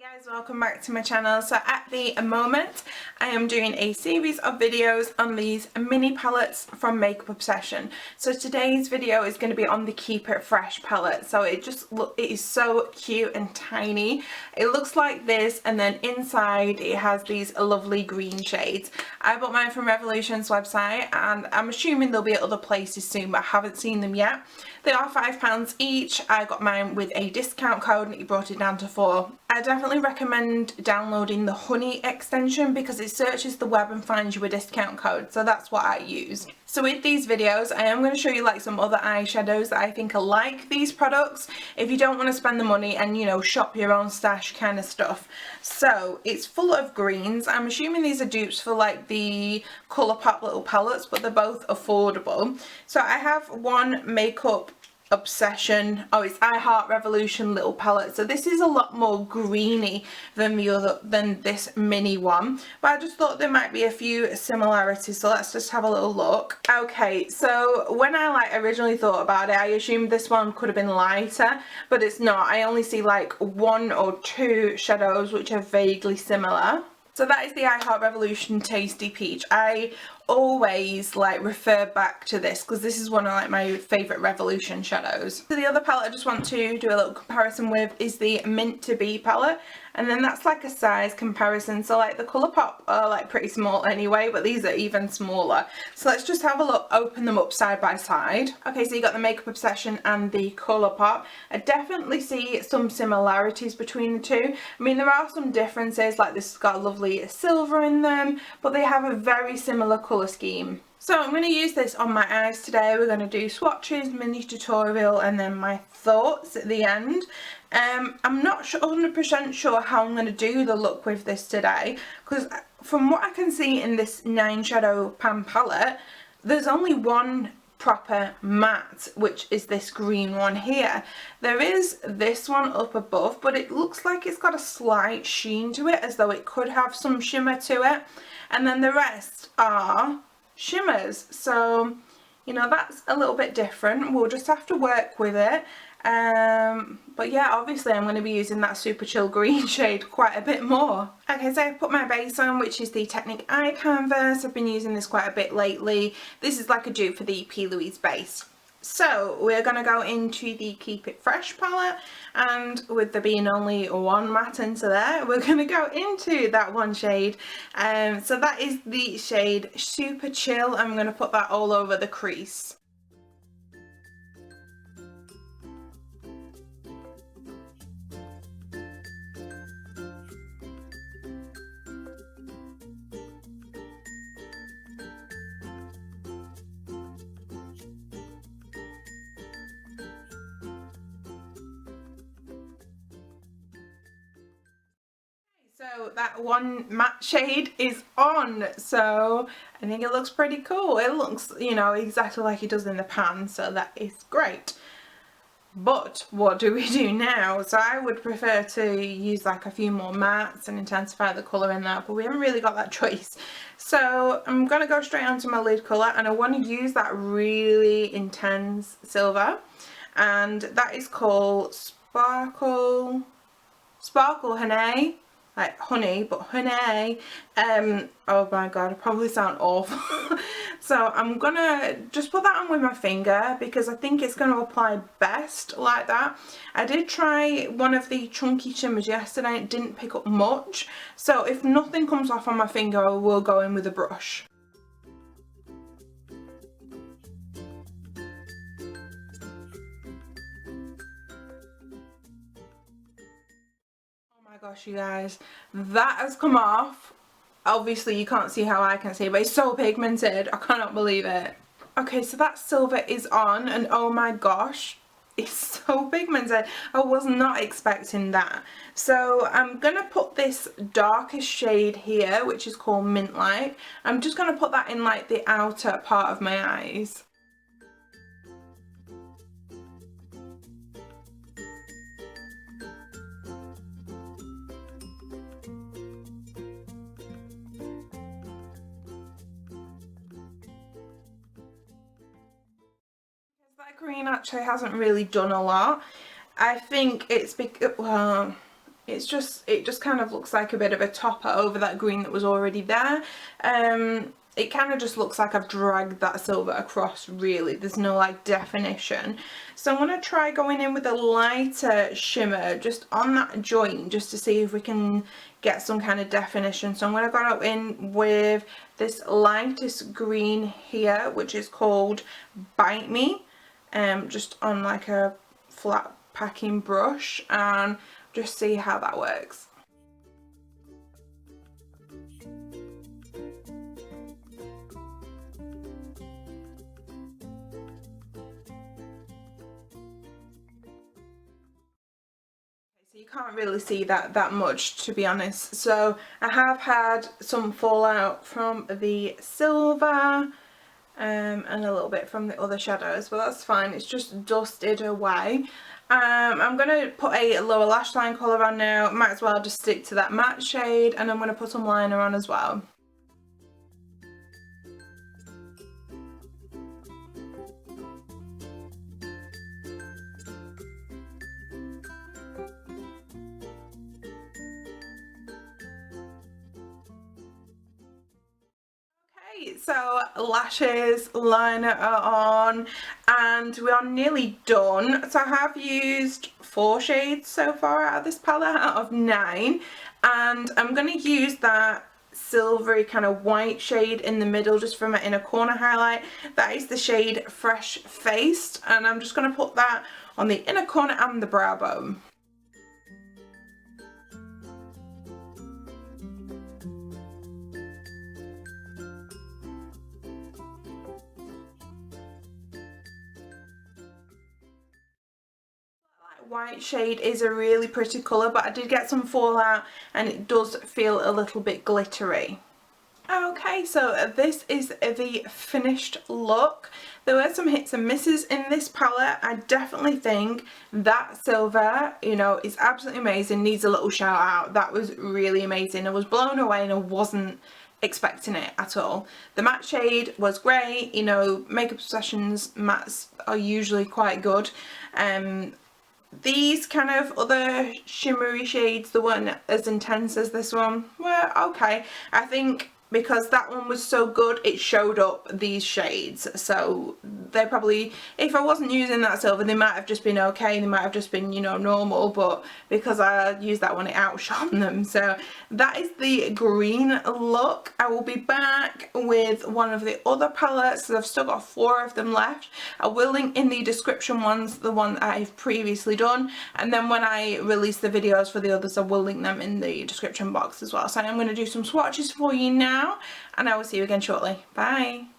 Hi guys, welcome back to my channel. So at the moment I am doing a series of videos on these mini palettes from Makeup Obsession. So today's video is going to be on the Keep It Fresh palette. So it is so cute and tiny. It looks like this, and then inside it has these lovely green shades. I bought mine from Revolution's website, and I'm assuming they'll be at other places soon, but I haven't seen them yet. They are £5 each. I got mine with a discount code and it brought it down to £4. I definitely recommend downloading the Honey extension because it searches the web and finds you a discount code, so that's what I used. So with these videos I am going to show you like some other eyeshadows that I think are like these products if you don't want to spend the money and, you know, shop your own stash kind of stuff. So it's full of greens. I'm assuming these are dupes for like the Colourpop little palettes, but they're both affordable. So I have one Makeup Obsession, it's I Heart Revolution little palette. So this is a lot more greeny than this mini one, but I just thought there might be a few similarities, so let's just have a little look. Okay, so when I originally thought about it, I assumed this one could have been lighter, but it's not. I only see like one or two shadows which are vaguely similar. So that is the I Heart Revolution Tasty Peach. I always refer back to this because this is one of my favourite Revolution shadows. So the other palette I just want to do a little comparison with is the Mint to Be palette, and then that's like a size comparison. So like the Colourpop are pretty small anyway, but these are even smaller. So let's just have a look, open them up side by side. Okay, so you got the Makeup Obsession and the Colourpop. I definitely see some similarities between the two. I mean, there are some differences, like this has got a lovely silver in them, but they have a very similar colour scheme. So I'm going to use this on my eyes today. We're going to do swatches, mini tutorial, and then my thoughts at the end. I'm not 100% sure how I'm going to do the look with this today, because from what I can see in this 9 shadow pan palette, there's only one proper matte, which is this green one here. There is this one up above, but it looks like it's got a slight sheen to it, as though it could have some shimmer to it, and then the rest are shimmers. So, you know, that's a little bit different. We'll just have to work with it. But yeah, obviously I'm going to be using that Super Chill green shade quite a bit more. Okay, so I've put my base on, which is the Technic Eye Canvas. I've been using this quite a bit lately. This is like a dupe for the P. Louise base. So we're going to go into the Keep It Fresh palette, and with there being only one matte into there, we're going to go into that one shade. So that is the shade Super Chill. I'm going to put that all over the crease. So that one matte shade is on, so I think it looks pretty cool. It looks, you know, exactly like it does in the pan, so that is great. But what do we do now? So I would prefer to use like a few more mattes and intensify the colour in that, but we haven't really got that choice. So I'm going to go straight onto my lid colour, and I want to use that really intense silver, and that is called Sparkle Honey. Like honey, but honey. Oh my god, I probably sound awful. So I'm gonna just put that on with my finger because I think it's gonna apply best like that. I did try one of the chunky shimmers yesterday, it didn't pick up much. So if nothing comes off on my finger, I will go in with a brush. Oh my gosh, you guys, that has come off. Obviously you can't see how I can see, but it's so pigmented. I cannot believe it. Okay, so that silver is on, and oh my gosh, it's so pigmented. I was not expecting that. So I'm gonna put this darkest shade here, which is called Mint Light. I'm just gonna put that in like the outer part of my eyes. That green actually hasn't really done a lot. I think it's because, well, it just kind of looks like a bit of a topper over that green that was already there. It kind of just looks like I've dragged that silver across, really. There's no like definition. So I'm going to try going in with a lighter shimmer just on that joint, just to see if we can get some kind of definition. So I'm going to go in with this lightest green here, which is called Bite Me, just on like a flat packing brush, and just see how that works. So you can't really see that much, to be honest. So I have had some fallout from the silver, and a little bit from the other shadows, but that's fine. It's just dusted away. I'm going to put a lower lash line colour on now. Might as well just stick to that matte shade, and I'm going to put some liner on as well. So lashes, liner are on, and we are nearly done. So I have used 4 shades so far out of this palette out of 9, and I'm going to use that silvery kind of white shade in the middle just for my inner corner highlight. That is the shade Fresh Faced, and I'm just going to put that on the inner corner and the brow bone. White shade is a really pretty colour, but I did get some fallout and it does feel a little bit glittery. Okay, so this is the finished look. There were some hits and misses in this palette. I definitely think that silver, you know, is absolutely amazing, needs a little shout out. That was really amazing. I was blown away and I wasn't expecting it at all. The matte shade was great, you know, Makeup Obsession's mattes are usually quite good. These kind of other shimmery shades, they weren't as intense as this one, were okay. I think because that one was so good, it showed up these shades. So they probably, if I wasn't using that silver, they might have just been okay. They might have just been, you know, normal, but because I used that one, it outshone them. So that is the green look. I will be back with one of the other palettes. So I've still got 4 of them left. I will link in the description ones, the one that I've previously done. And then when I release the videos for the others, I will link them in the description box as well. So I'm going to do some swatches for you now, and I will see you again shortly. Bye.